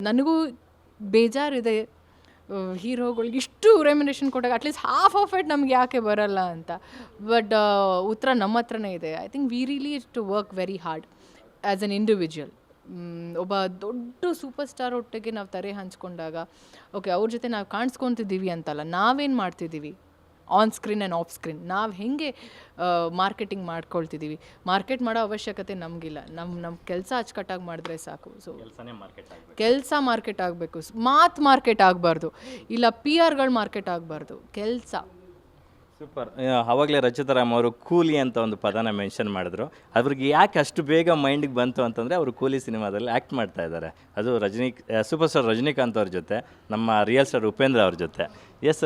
ನನಗೂ ಬೇಜಾರಿದೆ ಹೀರೋಗಳಿಗೆ ಇಷ್ಟು ರೆಮ್ಯುನೇಷನ್ ಕೊಟ್ಟಾಗ ಅಟ್ಲೀಸ್ಟ್ ಹಾಫ್ ಆಫ್ ಇಟ್ ನಮ್ಗೆ ಯಾಕೆ ಬರಲ್ಲ ಅಂತ. ಬಟ್ ಉತ್ತರ ನಮ್ಮ ಹತ್ರನೇ ಇದೆ. I think we really to work very hard as an individual. ಒಬ್ಬ ದೊಡ್ಡ ಸೂಪರ್ ಸ್ಟಾರ್ ಒಟ್ಟಿಗೆ ನಾವು ತಲೆ ಹಂಚ್ಕೊಂಡಾಗ ಓಕೆ ಅವ್ರ ಜೊತೆ ನಾವು ಕಾಣಿಸ್ಕೊತಿದ್ದೀವಿ ಅಂತಲ್ಲ, ನಾವೇನು ಮಾಡ್ತಿದ್ದೀವಿ on screen and off screen, ನಾವು ಹೇಗೆ ಮಾರ್ಕೆಟಿಂಗ್ ಮಾಡ್ಕೊಳ್ತಿದ್ದೀವಿ. ಮಾರ್ಕೆಟ್ ಮಾಡೋ ಅವಶ್ಯಕತೆ ನಮಗಿಲ್ಲ. ನಮ್ಮ ಕೆಲಸ ಅಚ್ಚುಕಟ್ಟಾಗಿ ಮಾಡಿದ್ರೆ ಸಾಕು. ಸೊ ಕೆಲಸ ಮಾರ್ಕೆಟ್ ಆಗಬೇಕು, ಮಾರ್ಕೆಟ್ ಆಗಬಾರ್ದು, ಇಲ್ಲ PR ಮಾರ್ಕೆಟ್ ಆಗಬಾರ್ದು, ಕೆಲಸ. ಸೂಪರ್. ಆವಾಗಲೇ ರಚಿತಾ ರಾಮ್ ಅವರು ಕೂಲಿ ಅಂತ ಒಂದು ಪದನ ಮೆನ್ಷನ್ ಮಾಡಿದ್ರು. ಅವ್ರಿಗೆ ಯಾಕೆ ಅಷ್ಟು ಬೇಗ ಮೈಂಡಿಗೆ ಬಂತು ಅಂತಂದರೆ ಅವರು ಕೂಲಿ ಸಿನಿಮಾದಲ್ಲಿ ಆ್ಯಕ್ಟ್ ಮಾಡ್ತಾ ಇದ್ದಾರೆ. ಅದು ಸೂಪರ್ ಸ್ಟಾರ್ ರಜನಿಕಾಂತ್ ಅವ್ರ ಜೊತೆ, ನಮ್ಮ ರಿಯಲ್ ಸ್ಟಾರ್ ಉಪೇಂದ್ರ ಅವ್ರ ಜೊತೆ. ಎಸ್,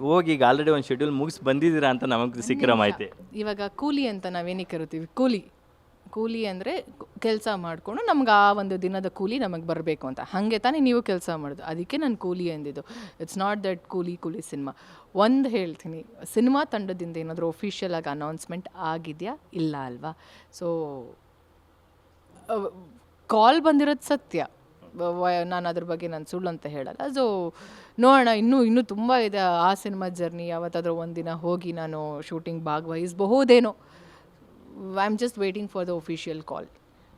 ಹೋಗಿ ಈಗ ಆಲ್ರೆಡಿ ಒಂದು ಶೆಡ್ಯೂಲ್ ಮುಗಿಸಿ ಬಂದಿದ್ದೀರಾ ಅಂತ ನಮಗೆ ಸಿಕ್ಕಿರೋ ಮಾಹಿತಿ. ಇವಾಗ ಕೂಲಿ ಅಂತ ನಾವೇನಕ್ಕೆ ಕರಿತೀವಿ, ಕೂಲಿ ಅಂದರೆ ಕೆಲಸ ಮಾಡಿಕೊಂಡು ನಮ್ಗೆ ಆ ಒಂದು ದಿನದ ಕೂಲಿ ನಮಗೆ ಬರಬೇಕು ಅಂತ. ಹಾಗೆ ತಾನೇ ನೀವು ಕೆಲಸ ಮಾಡೋದು, ಅದಕ್ಕೆ ನಾನು ಕೂಲಿ ಅಂದಿದ್ದು. ಇಟ್ಸ್ ನಾಟ್ ದಟ್ ಕೂಲಿ ಸಿನಿಮಾ. ಒಂದು ಹೇಳ್ತೀನಿ, ಸಿನಿಮಾ ತಂಡದಿಂದ ಏನಾದರೂ ಒಫಿಷಿಯಲ್ ಆಗಿ ಅನೌನ್ಸ್ಮೆಂಟ್ ಆಗಿದೆಯಾ, ಇಲ್ಲ ಅಲ್ವಾ? ಸೊ ಕಾಲ್ ಬಂದಿರೋದು ಸತ್ಯ, ನಾನು ಅದ್ರ ಬಗ್ಗೆ ನಾನು ಸುಳ್ಳು ಅಂತ ಹೇಳಲ್ಲ. ಸೊ ನೋಡೋಣ, ಇನ್ನೂ ತುಂಬ ಇದೆ ಆ ಸಿನಿಮಾ ಜರ್ನಿ. ಯಾವತ್ತಾದರೂ ಒಂದಿನ ಹೋಗಿ ನಾನು ಶೂಟಿಂಗ್ ಭಾಗವಹಿಸಬಹುದೇನೋ. I am just waiting for the official call.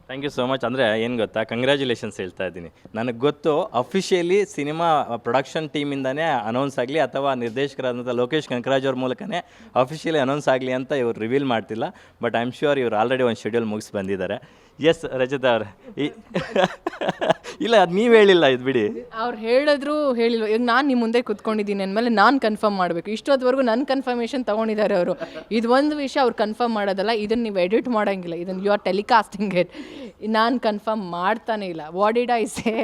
Thank you so much. ಅಂದರೆ ಏನು ಗೊತ್ತಾ, ಕಂಗ್ರ್ಯಾಚುಲೇಷನ್ಸ್ ಹೇಳ್ತಾ ಇದ್ದೀನಿ. ನನಗೆ ಗೊತ್ತು ಅಫಿಷಿಯಲಿ ಸಿನಿಮಾ ಪ್ರೊಡಕ್ಷನ್ ಟೀಮಿಂದನೇ ಅನೌನ್ಸ್ ಆಗಲಿ ಅಥವಾ ನಿರ್ದೇಶಕರಾದಂಥ ಲೋಕೇಶ್ ಕನಕರಾಜ್ ಅವ್ರ ಮೂಲಕನೇ ಅಫಿಷಿಯಲಿ ಅನೌನ್ಸ್ ಆಗಲಿ ಅಂತ ಇವ್ರು ರಿವೀಲ್ ಮಾಡ್ತಿಲ್ಲ. ಬಟ್ ಐ ಆಮ್ ಶ್ಯೂರ್ ಇವ್ರು ಆಲ್ರೆಡಿ ಒಂದು ಶೆಡ್ಯೂಲ್ ಮುಗಿಸಿ ಬಂದಿದ್ದಾರೆ. ಎಸ್ ರಚಿತಾ ಅವ್ರೆ, ಇಲ್ಲ ಅದು ನೀವು ಹೇಳಿಲ್ಲ, ಇದು ಬಿಡಿ. ಅವ್ರು ಹೇಳಿದ್ರು ಹೇಳಿಲ್ಲ. ಈಗ ನಾನು ನಿಮ್ಮ ಮುಂದೆ ಕೂತ್ಕೊಂಡಿದ್ದೀನಿ ಅಂದಮೇಲೆ ನಾನು ಕನ್ಫರ್ಮ್ ಮಾಡಬೇಕು. ಇಷ್ಟೊತ್ತವರೆಗೂ ನನ್ನ ಕನ್ಫರ್ಮೇಷನ್ ತೊಗೊಂಡಿದ್ದಾರೆ ಅವರು. ಇದು ಒಂದು ವಿಷಯ ಅವ್ರು ಕನ್ಫರ್ಮ್ ಮಾಡೋದಲ್ಲ, ಇದನ್ನು ನೀವು ಎಡಿಟ್ ಮಾಡೋಂಗಿಲ್ಲ, ಇದನ್ನು ಯು ಆರ್ ಟೆಲಿಕಾಸ್ಟಿಂಗ್ ಇಟ್. ನಾನು ಕನ್ಫರ್ಮ್ ಮಾಡ್ತಾನೆ ಇಲ್ಲ. What did I say?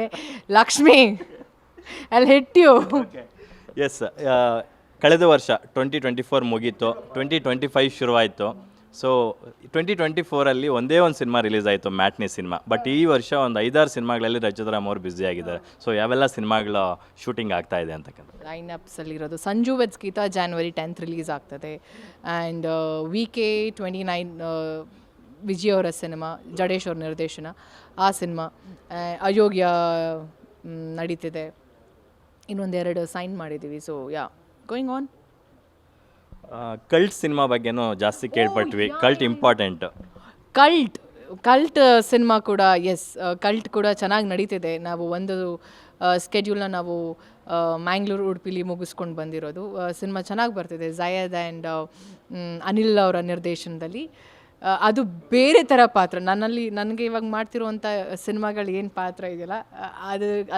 Lakshmi, I will hit you. Yes, ಕಳೆದ ವರ್ಷ 2024 ಮುಗೀತು, 2025 ಶುರುವಾಯಿತು. ಸೊ 2024 ಒಂದೇ ಒಂದು ಸಿನಿಮಾ ರಿಲೀಸ್ ಆಯಿತು, ಮ್ಯಾಟ್ನಿ ಸಿನಿಮಾ. ಬಟ್ ಈ ವರ್ಷ ಒಂದು 5-6 ಸಿನಿಮಾಗಳಲ್ಲಿ ರಚಿತಾ ರಾಮ್ ಅವರು ಬ್ಯುಸಿ ಆಗಿದ್ದಾರೆ. ಸೊ ಯಾವೆಲ್ಲ ಸಿನಿಮಾಗಳ ಶೂಟಿಂಗ್ ಆಗ್ತಾ ಇದೆ ಅಂತಕ್ಕಂಥ ಲೈನಪ್ಸಲ್ಲಿರೋದು Sanju weds Geetha January 10th release ಆಗ್ತದೆ. ಆ್ಯಂಡ್ VK 29 ವಿಜಯ್ ಅವರ ಸಿನಿಮಾ, ಜಡೇಶ್ ಅವ್ರ ನಿರ್ದೇಶನ, ಆ ಸಿನಿಮಾ. ಅಯೋಗ್ಯ ನಡೀತಿದೆ. ಇನ್ನೊಂದೆರಡು ಸೈನ್ ಮಾಡಿದ್ದೀವಿ. So yeah, going on. Cult cinema ಬಗ್ಗೆನೂ ಜಾಸ್ತಿ ಕೇಳ್ಪಟ್ವಿ. Cult important. ಕಲ್ಟ್ ಸಿನಿಮಾ ಕೂಡ ಎಸ್, ಕಲ್ಟ್ ಕೂಡ ಚೆನ್ನಾಗಿ ನಡೀತಿದೆ. ನಾವು ಒಂದು ಸ್ಕೆಡ್ಯೂಲ್ನ ನಾವು ಮ್ಯಾಂಗ್ಳೂರು, ಉಡುಪಿಲಿ ಮುಗಿಸ್ಕೊಂಡು ಬಂದಿರೋದು. ಸಿನಿಮಾ ಚೆನ್ನಾಗಿ ಬರ್ತಿದೆ. ಜಯದ್ ಆ್ಯಂಡ್ ಅನಿಲ್ ಅವರ ನಿರ್ದೇಶನದಲ್ಲಿ. ಅದು ಬೇರೆ ಥರ ಪಾತ್ರ. ನನಗೆ ಇವಾಗ ಮಾಡ್ತಿರುವಂಥ ಸಿನಿಮಾಗಳು ಏನು ಪಾತ್ರ ಇದೆಯಲ್ಲ,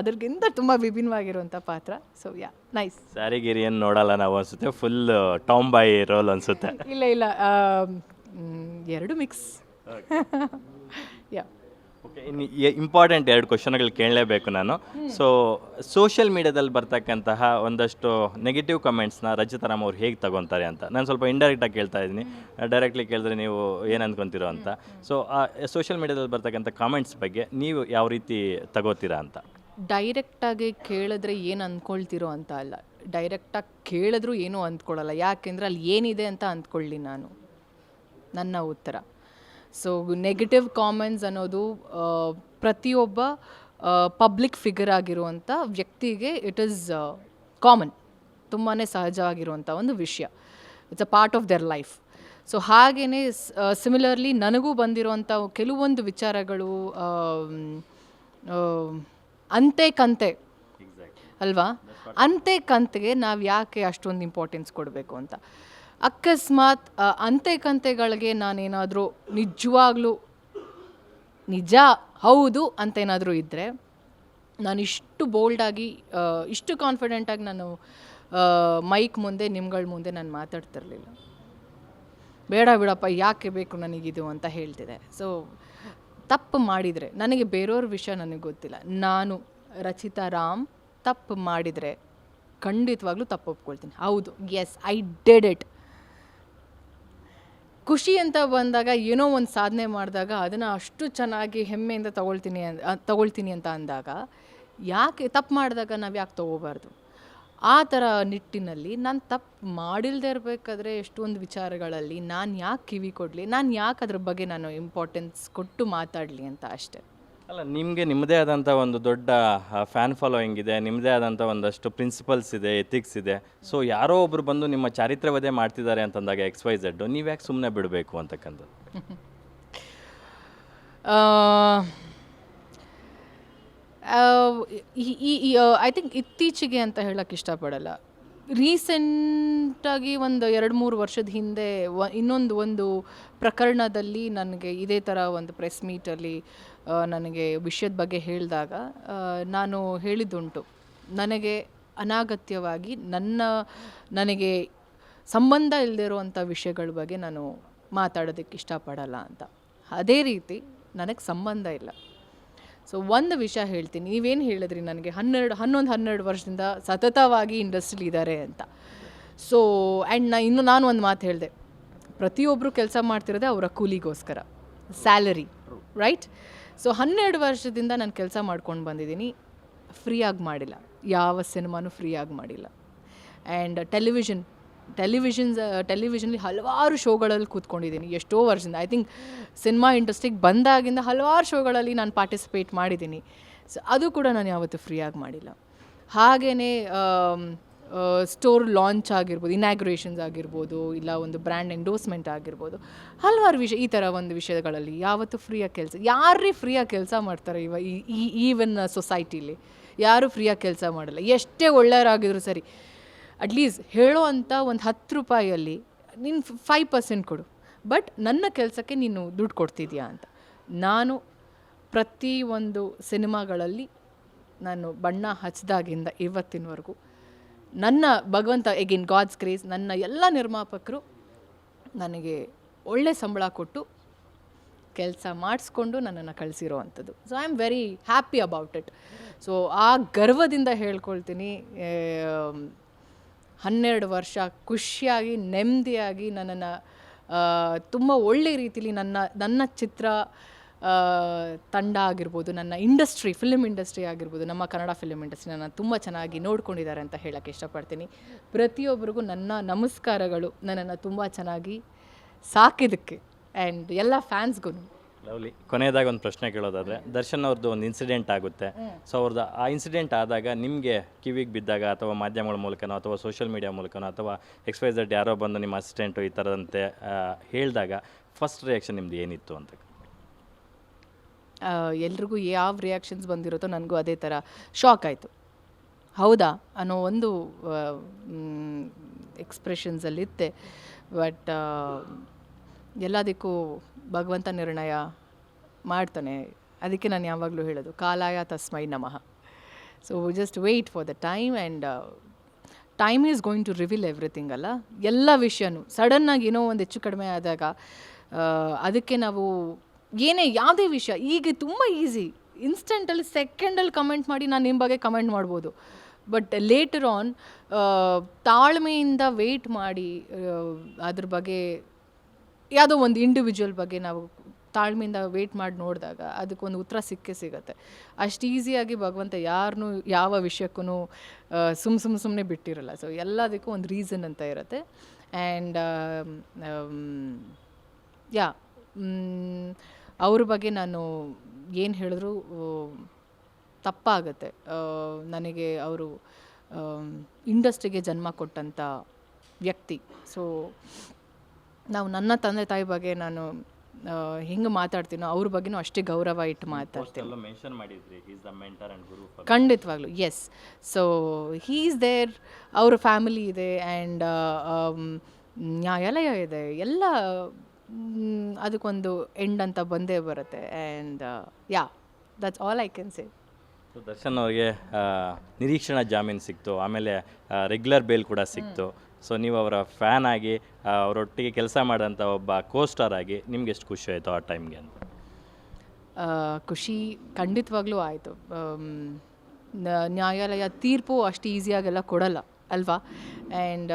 ಅದ್ರಿಗಿಂತ ತುಂಬ ವಿಭಿನ್ನವಾಗಿರುವಂಥ ಪಾತ್ರ. So yeah, nice. ಸ್ಯಾರಿಗಿರಿ ಏನು ನೋಡಲ್ಲ ನಾವು ಅನಿಸುತ್ತೆ, ಫುಲ್ ಟಾಮ್ ಬಾಯ್ ರೋಲ್ ಅನಿಸುತ್ತೆ. ಇಲ್ಲ, ಎರಡು ಮಿಕ್ಸ್. ಯಾ, ಓಕೆ. ಇನ್ನು ಇಂಪಾರ್ಟೆಂಟ್ 2 ಕ್ವಶನ್ಗಳು ಕೇಳಲೇಬೇಕು ನಾನು. ಸೊ ಸೋಷಿಯಲ್ ಮೀಡಿಯಾದಲ್ಲಿ ಬರ್ತಕ್ಕಂತಹ ಒಂದಷ್ಟು ನೆಗೆಟಿವ್ ಕಮೆಂಟ್ಸ್ನ ರಚಿತಾ ರಾಮ್ ಅವ್ರು ಹೇಗೆ ತಗೊತಾರೆ ಅಂತ ನಾನು ಸ್ವಲ್ಪ ಇಂಡೈರೆಕ್ಟಾಗಿ ಕೇಳ್ತಾ ಇದ್ದೀನಿ. ಡೈರೆಕ್ಟ್ಲಿ ಕೇಳಿದ್ರೆ ನೀವು ಏನು ಅಂದ್ಕೊತೀರೋ ಅಂತ. ಸೊ ಆ ಸೋಷಿಯಲ್ ಮೀಡಿಯಾದಲ್ಲಿ ಬರ್ತಕ್ಕಂಥ ಕಾಮೆಂಟ್ಸ್ ಬಗ್ಗೆ ನೀವು ಯಾವ ರೀತಿ ತಗೋತೀರಾ ಅಂತ. ಡೈರೆಕ್ಟಾಗಿ ಕೇಳಿದ್ರೆ ಏನು ಅಂದ್ಕೊಳ್ತಿರೋ ಅಂತ ಅಲ್ಲ, ಡೈರೆಕ್ಟಾಗಿ ಕೇಳಿದ್ರೂ ಏನೂ ಅಂದ್ಕೊಳ್ಳಲ್ಲ. ಯಾಕೆಂದರೆ ಅಲ್ಲಿ ಏನಿದೆ ಅಂತ ಅಂದ್ಕೊಳ್ಳಿ ನಾನು, ನನ್ನ ಉತ್ತರ. ಸೊ ನೆಗೆಟಿವ್ ಕಾಮೆಂಟ್ಸ್ ಅನ್ನೋದು ಪ್ರತಿಯೊಬ್ಬ ಪಬ್ಲಿಕ್ ಫಿಗರ್ ಆಗಿರುವಂಥ ವ್ಯಕ್ತಿಗೆ ಇಟ್ ಈಸ್ ಕಾಮನ್, ತುಂಬಾ ಸಹಜವಾಗಿರುವಂಥ ಒಂದು ವಿಷಯ. It's a part of their life. So ಹಾಗೆಯೇ ಸಿಮಿಲರ್ಲಿ ನನಗೂ ಬಂದಿರುವಂಥ ಕೆಲವೊಂದು ವಿಚಾರಗಳು ಅಂತೆ ಕಂತೆ ಅಲ್ವಾ, ಅಂತೆ ಕಂತೆಗೆ ನಾವು ಯಾಕೆ ಅಷ್ಟೊಂದು ಇಂಪಾರ್ಟೆನ್ಸ್ ಕೊಡಬೇಕು ಅಂತ. ಅಕಸ್ಮಾತ್ ಅಂತೆ ಕಂತೆಗಳಿಗೆ ನಾನೇನಾದರೂ ನಿಜವಾಗ್ಲೂ ನಿಜ ಹೌದು ಅಂತ ಏನಾದರೂ ಇದ್ದರೆ, ನಾನು ಇಷ್ಟು ಬೋಲ್ಡಾಗಿ ಇಷ್ಟು ಕಾನ್ಫಿಡೆಂಟಾಗಿ ನಾನು ಮೈಕ್ ಮುಂದೆ ನಿಮ್ಗಳ ಮುಂದೆ ನಾನು ಮಾತಾಡ್ತಿರಲಿಲ್ಲ. ಬೇಡ ಬಿಡಪ್ಪ, ಯಾಕೆ ಬೇಕು ನನಗಿದು ಅಂತ ಹೇಳ್ತಿದ್ದೆ. ಸೊ ತಪ್ಪು ಮಾಡಿದರೆ, ನನಗೆ ಬೇರೆಯವ್ರ ವಿಷಯ ನನಗೆ ಗೊತ್ತಿಲ್ಲ, ನಾನು ರಚಿತಾ ರಾಮ್ ತಪ್ಪು ಮಾಡಿದರೆ ಖಂಡಿತವಾಗ್ಲೂ ತಪ್ಪು ಒಪ್ಕೊಳ್ತೀನಿ. ಹೌದು, ಎಸ್, ಐ ಡಿಡ್ ಇಟ್. ಖುಷಿ ಅಂತ ಬಂದಾಗ, ಏನೋ ಒಂದು ಸಾಧನೆ ಮಾಡಿದಾಗ ಅದನ್ನು ಅಷ್ಟು ಚೆನ್ನಾಗಿ ಹೆಮ್ಮೆಯಿಂದ ತಗೊಳ್ತೀನಿ ಅಂತ ಅಂದಾಗ, ಯಾಕೆ ತಪ್ಪು ಮಾಡಿದಾಗ ನಾವು ಯಾಕೆ ತೊಗೋಬಾರ್ದು? ಆ ಥರ ನಿಟ್ಟಿನಲ್ಲಿ ನಾನು ತಪ್ಪು ಮಾಡಿಲ್ಲದೆ ಇರಬೇಕಾದ್ರೆ ಎಷ್ಟೊಂದು ವಿಚಾರಗಳಲ್ಲಿ ನಾನು ಯಾಕೆ ಕಿವಿ ಕೊಡಲಿ, ನಾನು ಯಾಕೆ ಅದ್ರ ಬಗ್ಗೆ ನಾನು ಇಂಪಾರ್ಟೆನ್ಸ್ ಕೊಟ್ಟು ಮಾತಾಡಲಿ ಅಂತ ಅಷ್ಟೆ. ಅಲ್ಲ, ನಿಮಗೆ ನಿಮ್ಮದೇ ಆದಂಥ ಒಂದು ದೊಡ್ಡ ಫ್ಯಾನ್ ಫಾಲೋಯಿಂಗ್ ಇದೆ, ನಿಮ್ಮದೇ ಆದಂಥ ಒಂದಷ್ಟು ಪ್ರಿನ್ಸಿಪಲ್ಸ್ ಇದೆ, ಎಥಿಕ್ಸ್ ಇದೆ. ಸೊ ಯಾರೋ ಒಬ್ರು ಬಂದು ನಿಮ್ಮ ಚಾರಿತ್ರ್ಯವಧೆ ಮಾಡ್ತಿದ್ದಾರೆ ಅಂತಂದಾಗ XYZ, ನೀವು ಯಾಕೆ ಸುಮ್ಮನೆ ಬಿಡಬೇಕು ಅಂತಕ್ಕಂಥದ್ದು? ಐ ಥಿಂಕ್ ಇತ್ತೀಚೆಗೆ ಅಂತ ಹೇಳಕ್ಕೆ ಇಷ್ಟಪಡಲ್ಲ. ರೀಸೆಂಟಾಗಿ ಒಂದು 2-3 ವರ್ಷದ ಹಿಂದೆ ಒಂದು ಪ್ರಕರಣದಲ್ಲಿ ನನಗೆ ಇದೇ ಥರ ಒಂದು ಪ್ರೆಸ್ ಮೀಟಲ್ಲಿ ನನಗೆ ವಿಷಯದ ಬಗ್ಗೆ ಹೇಳಿದಾಗ ನಾನು ಹೇಳಿದ್ದುಂಟು, ನನಗೆ ಅನಾಗತ್ಯವಾಗಿ ನನಗೆ ಸಂಬಂಧ ಇಲ್ಲದೆ ಇರುವಂಥ ವಿಷಯಗಳ ಬಗ್ಗೆ ನಾನು ಮಾತಾಡೋದಕ್ಕೆ ಇಷ್ಟಪಡಲ್ಲ ಅಂತ. ಅದೇ ರೀತಿ ನನಗೆ ಸಂಬಂಧ ಇಲ್ಲ. ಸೊ ಒಂದು ವಿಷಯ ಹೇಳ್ತೀನಿ, ನೀವೇನು ಹೇಳಿದ್ರಿ ನನಗೆ 11-12 ವರ್ಷದಿಂದ ಸತತವಾಗಿ ಇಂಡಸ್ಟ್ರಿಲಿ ಇದ್ದಾರೆ ಅಂತ. ಸೊ ಆ್ಯಂಡ್ ನಾನು ಒಂದು ಮಾತು ಹೇಳಿದೆ, ಪ್ರತಿಯೊಬ್ಬರು ಕೆಲಸ ಮಾಡ್ತಿರೋದೆ ಅವರ ಕೂಲಿಗೋಸ್ಕರ, ಸ್ಯಾಲರಿ, ರೈಟ್? ಸೊ 12 ವರ್ಷದಿಂದ ನಾನು ಕೆಲಸ ಮಾಡ್ಕೊಂಡು ಬಂದಿದ್ದೀನಿ, ಫ್ರೀಯಾಗಿ ಮಾಡಿಲ್ಲ, ಯಾವ ಸಿನಿಮಾನೂ ಫ್ರೀಯಾಗಿ ಮಾಡಿಲ್ಲ. ಆ್ಯಂಡ್ ಟೆಲಿವಿಷನ್ಲಿ ಹಲವಾರು ಶೋಗಳಲ್ಲಿ ಕೂತ್ಕೊಂಡಿದ್ದೀನಿ ಎಷ್ಟೋ ವರ್ಷದಿಂದ. ಐ ಥಿಂಕ್ ಸಿನಿಮಾ ಇಂಡಸ್ಟ್ರಿಗೆ ಬಂದಾಗಿಂದ ಹಲವಾರು ಶೋಗಳಲ್ಲಿ ನಾನು ಪಾರ್ಟಿಸಿಪೇಟ್ ಮಾಡಿದ್ದೀನಿ. ಸೊ ಅದು ಕೂಡ ನಾನು ಯಾವತ್ತೂ ಫ್ರೀಯಾಗಿ ಮಾಡಿಲ್ಲ. ಹಾಗೆಯೇ ಸ್ಟೋರ್ ಲಾಂಚ್ ಆಗಿರ್ಬೋದು, ಇನಾಗ್ರೇಷನ್ಸ್ ಆಗಿರ್ಬೋದು, ಇಲ್ಲ ಒಂದು ಬ್ರ್ಯಾಂಡ್ ಎಂಡೋರ್ಸ್ಮೆಂಟ್ ಆಗಿರ್ಬೋದು, ಹಲವಾರು ವಿಷಯ, ಈ ಥರ ಒಂದು ವಿಷಯಗಳಲ್ಲಿ ಯಾವತ್ತೂ ಫ್ರೀಯಾಗಿ ಕೆಲಸ, ಯಾರೇ ಫ್ರೀಯಾಗಿ ಕೆಲಸ ಮಾಡ್ತಾರೆ ಈವನ್ ಸೊಸೈಟಿಲಿ ಯಾರೂ ಫ್ರೀಯಾಗಿ ಕೆಲಸ ಮಾಡಲ್ಲ. ಎಷ್ಟೇ ಒಳ್ಳೆಯವರಾಗಿದ್ರು ಸರಿ, ಅಟ್ಲೀಸ್ಟ್ ಹೇಳೋ ಅಂಥ ಒಂದು 10 ರೂಪಾಯಲ್ಲಿ ನೀನು 5% ಕೊಡು, ಬಟ್ ನನ್ನ ಕೆಲಸಕ್ಕೆ ನೀನು ದುಡ್ಡು ಕೊಡ್ತಿದ್ಯಾ ಅಂತ. ನಾನು ಪ್ರತಿಯೊಂದು ಸಿನಿಮಾಗಳಲ್ಲಿ ನಾನು ಬಣ್ಣ ಹಚ್ಚಿದಾಗಿಂದ ಇವತ್ತಿನವರೆಗೂ ನನ್ನ ಭಗವಂತ, ಎಗೇನ್ ಗಾಡ್ಸ್ ಗ್ರೇಸ್, ನನ್ನ ಎಲ್ಲ ನಿರ್ಮಾಪಕರು ನನಗೆ ಒಳ್ಳೆ ಸಂಬಳ ಕೊಟ್ಟು ಕೆಲಸ ಮಾಡಿಸ್ಕೊಂಡು ನನ್ನನ್ನು ಕಳಿಸಿರೋ ಅಂಥದ್ದು. So I am very happy about it. So ಆ ಗರ್ವದಿಂದ ಹೇಳ್ಕೊಳ್ತೀನಿ, 12 ವರ್ಷ ಖುಷಿಯಾಗಿ ನೆಮ್ಮದಿಯಾಗಿ ನನ್ನನ್ನು ತುಂಬ ಒಳ್ಳೆ ರೀತಿಲಿ ನನ್ನ ಚಿತ್ರ ತಂಡ ಆಗಿರ್ಬೋದು, ನನ್ನ ಇಂಡಸ್ಟ್ರಿ, ಫಿಲ್ಮ್ ಇಂಡಸ್ಟ್ರಿ ಆಗಿರ್ಬೋದು, ನಮ್ಮ ಕನ್ನಡ ಫಿಲ್ಮ್ ಇಂಡಸ್ಟ್ರಿ ನನ್ನ ತುಂಬ ಚೆನ್ನಾಗಿ ನೋಡ್ಕೊಂಡಿದ್ದಾರೆ ಅಂತ ಹೇಳೋಕ್ಕೆ ಇಷ್ಟಪಡ್ತೀನಿ. ಪ್ರತಿಯೊಬ್ಬರಿಗೂ ನನ್ನ ನಮಸ್ಕಾರಗಳು, ನನ್ನನ್ನು ತುಂಬ ಚೆನ್ನಾಗಿ ಸಾಕಿದ್ದಕ್ಕೆ, ಆ್ಯಂಡ್ ಎಲ್ಲ ಫ್ಯಾನ್ಸ್ಗೂ. ಲವ್ಲಿ. ಕೊನೆಯದಾಗಿ ಒಂದು ಪ್ರಶ್ನೆ ಕೇಳೋದಾದರೆ, ದರ್ಶನ್ ಅವ್ರದ್ದು ಒಂದು ಇನ್ಸಿಡೆಂಟ್ ಆಗುತ್ತೆ. ಸೊ ಅವ್ರದ್ದು ಆ ಇನ್ಸಿಡೆಂಟ್ ಆದಾಗ ನಿಮಗೆ ಕಿವಿಗೆ ಬಿದ್ದಾಗ, ಅಥವಾ ಮಾಧ್ಯಮಗಳ ಮೂಲಕನೋ ಅಥವಾ ಸೋಷಿಯಲ್ ಮೀಡಿಯಾ ಮೂಲಕನೋ ಅಥವಾ XYZ ಯಾರೋ ಬಂದು ನಿಮ್ಮ ಅಸಿಸ್ಟೆಂಟು ಈ ಥರದಂತೆ ಹೇಳಿದಾಗ ಫಸ್ಟ್ ರಿಯಾಕ್ಷನ್ ನಿಮ್ಮದು ಏನಿತ್ತು ಅಂತ? ಎಲ್ರಿಗೂ ಯಾವ ರಿಯಾಕ್ಷನ್ಸ್ ಬಂದಿರುತ್ತೋ ನನಗೂ ಅದೇ ಥರ ಶಾಕ್ ಆಯಿತು. ಹೌದಾ ಅನ್ನೋ ಒಂದು ಎಕ್ಸ್ಪ್ರೆಷನ್ಸಲ್ಲಿತ್ತೆ. ಬಟ್ ಎಲ್ಲದಕ್ಕೂ ಭಗವಂತ ನಿರ್ಣಯ ಮಾಡ್ತಾನೆ. ಅದಕ್ಕೆ ನಾನು ಯಾವಾಗಲೂ ಹೇಳೋದು, ಕಾಲಾಯ ತಸ್ಮೈ ನಮಃ. So just wait for the time, and time is going to reveal everything ಅಲ್ಲ. ಎಲ್ಲ ವಿಷಯನೂ ಸಡನ್ನಾಗಿ ಏನೋ ಒಂದು ಹೆಚ್ಚು ಕಡಿಮೆ ಆದಾಗ ಅದಕ್ಕೆ ನಾವು ಯಾವುದೇ ವಿಷಯ ಈಗ ತುಂಬ ಈಸಿ, ಇನ್ಸ್ಟೆಂಟಲ್ಲಿ ಸೆಕೆಂಡಲ್ಲಿ ಕಮೆಂಟ್ ಮಾಡಿ ನಾನು ನಿಮ್ಮ ಬಗ್ಗೆ ಕಮೆಂಟ್ ಮಾಡ್ಬೋದು. ಬಟ್ ಲೇಟರ್ ಆನ್ ತಾಳ್ಮೆಯಿಂದ ವೆಯ್ಟ್ ಮಾಡಿ ಅದ್ರ ಬಗ್ಗೆ, ಯಾವುದೋ ಒಂದು ಇಂಡಿವಿಜುವಲ್ ಬಗ್ಗೆ ನಾವು ತಾಳ್ಮೆಯಿಂದ ವೆಯ್ಟ್ ಮಾಡಿ ನೋಡಿದಾಗ ಅದಕ್ಕೊಂದು ಉತ್ತರ ಸಿಗುತ್ತೆ. ಅಷ್ಟು ಈಸಿಯಾಗಿ ಭಗವಂತ ಯಾರನ್ನೂ ಯಾವ ವಿಷಯಕ್ಕೂ ಸುಮ್ಮನೆ ಬಿಟ್ಟಿರಲ್ಲ. ಸೊ ಎಲ್ಲದಕ್ಕೂ ಒಂದು ರೀಸನ್ ಅಂತ ಇರುತ್ತೆ. ಆ್ಯಂಡ್ ಅವ್ರ ಬಗ್ಗೆ ನಾನು ಏನು ಹೇಳಿದ್ರು ತಪ್ಪಾಗುತ್ತೆ. ನನಗೆ ಅವರು ಇಂಡಸ್ಟ್ರಿಗೆ ಜನ್ಮ ಕೊಟ್ಟಂಥ ವ್ಯಕ್ತಿ. ಸೊ ನಾವು ನನ್ನ ತಂದೆ ತಾಯಿ ಬಗ್ಗೆ ನಾನು ಹೆಂಗೆ ಮಾತಾಡ್ತೀನೋ ಅವ್ರ ಬಗ್ಗೆನೂ ಅಷ್ಟೇ ಗೌರವ ಇಟ್ಟು ಮಾತಾಡ್ತೀನಿ. ಖಂಡಿತವಾಗ್ಲೂ yes. So he is there, ಅವ್ರ ಫ್ಯಾಮಿಲಿ ಇದೆ, ಆ್ಯಂಡ್ ನ್ಯಾಯಾಲಯ ಇದೆ, ಎಲ್ಲ ಅದಕ್ಕೊಂದು ಎಂಡ್ ಅಂತ ಬಂದೇ ಬರುತ್ತೆ. And that's all I can say. Darshan ಅವ್ರಿಗೆ ನಿರೀಕ್ಷಣಾ ಜಾಮೀನು ಸಿಕ್ತು, ಆಮೇಲೆ ರೆಗ್ಯುಲರ್ ಬೇಲ್ ಕೂಡ ಸಿಕ್ತು. ಸೊ ನೀವು ಅವರ ಫ್ಯಾನ್ ಆಗಿ ಅವರೊಟ್ಟಿಗೆ ಕೆಲಸ ಮಾಡೋಂಥ ಒಬ್ಬ ಕೋಸ್ಟಾರ್ ಆಗಿ ನಿಮ್ಗೆ ಎಷ್ಟು ಖುಷಿ ಆಯಿತು ಆ ಟೈಮ್ಗೆ ಅಂತ? ಖುಷಿ ಖಂಡಿತವಾಗ್ಲೂ ಆಯಿತು. ನ್ಯಾಯಾಲಯ ತೀರ್ಪು ಅಷ್ಟು ಈಸಿಯಾಗೆಲ್ಲ ಕೊಡಲ್ಲ ಅಲ್ವಾ. ಆ್ಯಂಡ್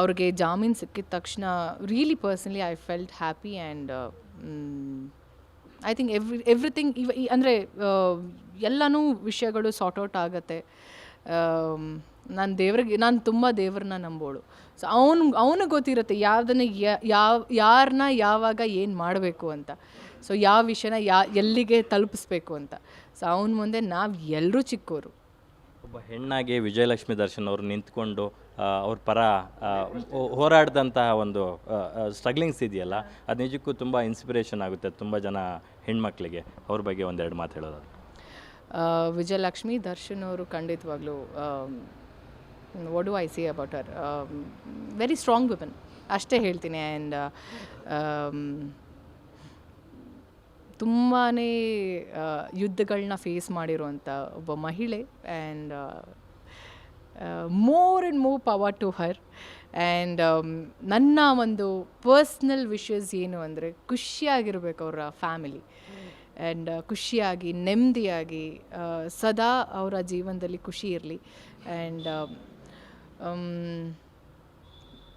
ಅವ್ರಿಗೆ ಜಾಮೀನು ಸಿಕ್ಕಿದ ತಕ್ಷಣ really personally I felt happy. And I think everything ಅಂದರೆ ಎಲ್ಲನೂ ವಿಷಯಗಳು ಸಾರ್ಟ್ ಔಟ್ ಆಗುತ್ತೆ. ನಾನು ತುಂಬ ದೇವ್ರನ್ನ ನಂಬೋಳು. ಸೊ ಅವನಿಗೆ ಗೊತ್ತಿರುತ್ತೆ ಯಾವ್ದನ್ನ ಯಾರನ್ನ ಯಾವಾಗ ಏನು ಮಾಡಬೇಕು ಅಂತ. ಸೊ ಯಾವ ವಿಷಯನ ಎಲ್ಲಿಗೆ ತಲುಪಿಸ್ಬೇಕು ಅಂತ. ಸೊ ಅವನ ಮುಂದೆ ನಾವು ಎಲ್ಲರೂ ಚಿಕ್ಕವರು. ಒಬ್ಬ ಹೆಣ್ಣಾಗಿ ವಿಜಯಲಕ್ಷ್ಮಿ ದರ್ಶನ್ ಅವರು ನಿಂತ್ಕೊಂಡು ಅವ್ರ ಪರ ಹೋರಾಡಿದಂತಹ ಒಂದು ಸ್ಟ್ರಗ್ಲಿಂಗ್ಸ್ ಇದೆಯಲ್ಲ, ಅದು ನಿಜಕ್ಕೂ ತುಂಬ ಇನ್ಸ್ಪಿರೇಷನ್ ಆಗುತ್ತೆ ತುಂಬ ಜನ ಹೆಣ್ಮಕ್ಳಿಗೆ. ಅವ್ರ ಬಗ್ಗೆ ಒಂದೆರಡು ಮಾತು ಹೇಳೋದು. ವಿಜಯಲಕ್ಷ್ಮಿ ದರ್ಶನ್ ಅವರು ಖಂಡಿತವಾಗ್ಲೂ what do I say about her, very strong women ಅಷ್ಟೇ ಹೇಳ್ತೀನಿ. ಆ್ಯಂಡ್ ತುಂಬಾ ಯುದ್ಧಗಳನ್ನ ಫೇಸ್ ಮಾಡಿರುವಂಥ ಒಬ್ಬ ಮಹಿಳೆ. And more and more power to her. And ನನ್ನ ಒಂದು ಪರ್ಸ್ನಲ್ ವಿಷಸ್ ಏನು ಅಂದರೆ ಖುಷಿಯಾಗಿರ್ಬೇಕು ಅವರ ಫ್ಯಾಮಿಲಿ, ಆ್ಯಂಡ್ ಖುಷಿಯಾಗಿ ನೆಮ್ಮದಿಯಾಗಿ ಸದಾ ಅವರ ಜೀವನದಲ್ಲಿ ಖುಷಿ ಇರಲಿ. ಆ್ಯಂಡ್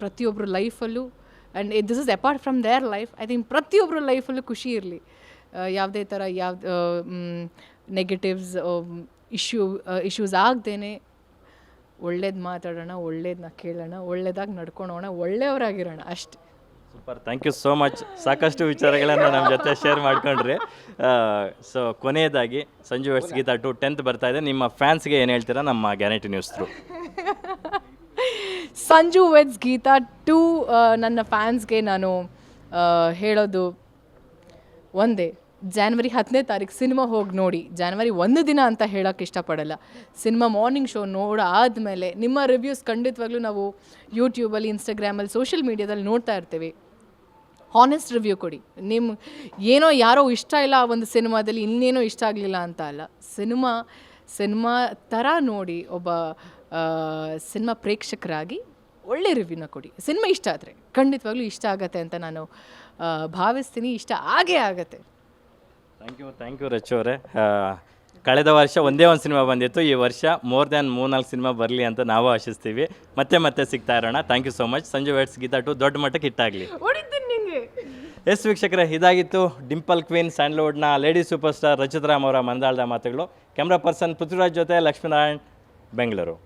ಪ್ರತಿಯೊಬ್ಬರ ಲೈಫಲ್ಲೂ, and this is apart from their life, I think ಪ್ರತಿಯೊಬ್ಬರ ಲೈಫಲ್ಲೂ ಖುಷಿ ಇರಲಿ. ಯಾವುದೇ ಥರ ನೆಗೆಟಿವ್ಸ್ ಇಶ್ಯೂಸ್ ಆಗದೇನೆ ಒಳ್ಳೇದು ಮಾತಾಡೋಣ, ಒಳ್ಳೇದನ್ನ ಕೇಳೋಣ, ಒಳ್ಳೇದಾಗಿ ನಡ್ಕೊಳೋಣ, ಒಳ್ಳೆಯವರಾಗಿರೋಣ ಅಷ್ಟೆ. Super, thank you so much. ಸಾಕಷ್ಟು ವಿಚಾರಗಳನ್ನು ನಮ್ಮ ಜೊತೆ ಶೇರ್ ಮಾಡ್ಕೊಂಡ್ರಿ. ಸೊ ಕೊನೆಯದಾಗಿ ಸಂಜು ವೆಟ್ಸ್ ಗೀತಾ 2 10th ಬರ್ತಾ ಇದೆ, ನಿಮ್ಮ ಫ್ಯಾನ್ಸ್ಗೆ ಏನು ಹೇಳ್ತೀರಾ ನಮ್ಮ guarantee news through? Sanju weds Geetha 2 ನನ್ನ ಫ್ಯಾನ್ಸ್ಗೆ ನಾನು ಹೇಳೋದು ಒಂದೇ, ಜಾನ್ವರಿ 10ನೇ ತಾರೀಕು ಸಿನಿಮಾ ಹೋಗಿ ನೋಡಿ. ಜಾನ್ವರಿ 1 ದಿನ ಅಂತ ಹೇಳೋಕ್ಕೆ ಇಷ್ಟಪಡಲ್ಲ. ಸಿನಿಮಾ ಮಾರ್ನಿಂಗ್ ಶೋ ನೋಡಾದಮೇಲೆ ನಿಮ್ಮ ರಿವ್ಯೂಸ್ ಖಂಡಿತವಾಗ್ಲೂ ನಾವು ಯೂಟ್ಯೂಬಲ್ಲಿ, ಇನ್ಸ್ಟಾಗ್ರಾಮಲ್ಲಿ, ಸೋಷಿಯಲ್ ಮೀಡ್ಯಾದಲ್ಲಿ ನೋಡ್ತಾ ಇರ್ತೀವಿ. ಹಾನೆಸ್ಟ್ ರಿವ್ಯೂ ಕೊಡಿ. ಏನೋ ಯಾರೋ ಇಷ್ಟ ಇಲ್ಲ ಆ ಒಂದು ಸಿನಿಮಾದಲ್ಲಿ, ಇನ್ನೇನೋ ಇಷ್ಟ ಆಗಲಿಲ್ಲ ಅಂತ ಅಲ್ಲ. ಸಿನಿಮಾ ಥರ ನೋಡಿ ಒಬ್ಬ ಸಿನಿಮಾ ಪ್ರೇಕ್ಷಕರಾಗಿ ಒಳ್ಳೆ ರಿವ್ಯೂನ ಕೊಡಿ. ಸಿನಿಮಾ ಇಷ್ಟ ಆದರೆ ಖಂಡಿತವಾಗ್ಲೂ ಇಷ್ಟ ಆಗತ್ತೆ ಅಂತ ನಾನು ಭಾವಿಸ್ತೀನಿ. ಇಷ್ಟ ಆಗೇ ಆಗತ್ತೆ. ಥ್ಯಾಂಕ್ ಯು ರಚು ಅವರೇ. ಕಳೆದ ವರ್ಷ ಒಂದೇ ಒಂದು ಸಿನಿಮಾ ಬಂದಿತ್ತು, ಈ ವರ್ಷ ಮೋರ್ ದ್ಯಾನ್ 3-4 ಸಿನಿಮಾ ಬರಲಿ ಅಂತ ನಾವು ಆಶಿಸ್ತೀವಿ. ಮತ್ತೆ ಸಿಗ್ತಾ ಇರೋಣ. Thank you so much. Sanju weds Geetha 2 ದೊಡ್ಡ ಮಟ್ಟಕ್ಕೆ ಹಿಟ್ಟಾಗಲಿ. ಎಸ್ ವೀಕ್ಷಕರೇ, ಇದಾಗಿತ್ತು ಡಿಂಪಲ್ ಕ್ವೀನ್, ಸ್ಯಾಂಡ್ಲ್ವುಡ್ನ ಲೇಡಿ ಸೂಪರ್ ಸ್ಟಾರ್ ರಚಿತರಾಮ್ ಅವರ ಮಂದಾಳದ ಮಾತುಗಳು. ಕ್ಯಾಮ್ರಾ ಪರ್ಸನ್ ಪೃಥ್ವಿರಾಜ್ ಜೊತೆ ಲಕ್ಷ್ಮೀನಾರಾಯಣ್, ಬೆಂಗಳೂರು.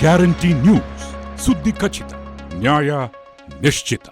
ಗ್ಯಾರಂಟಿ ನ್ಯೂಸ್, ಸುದ್ದಿ ಖಚಿತ, ನ್ಯಾಯ ನಿಶ್ಚಿತ.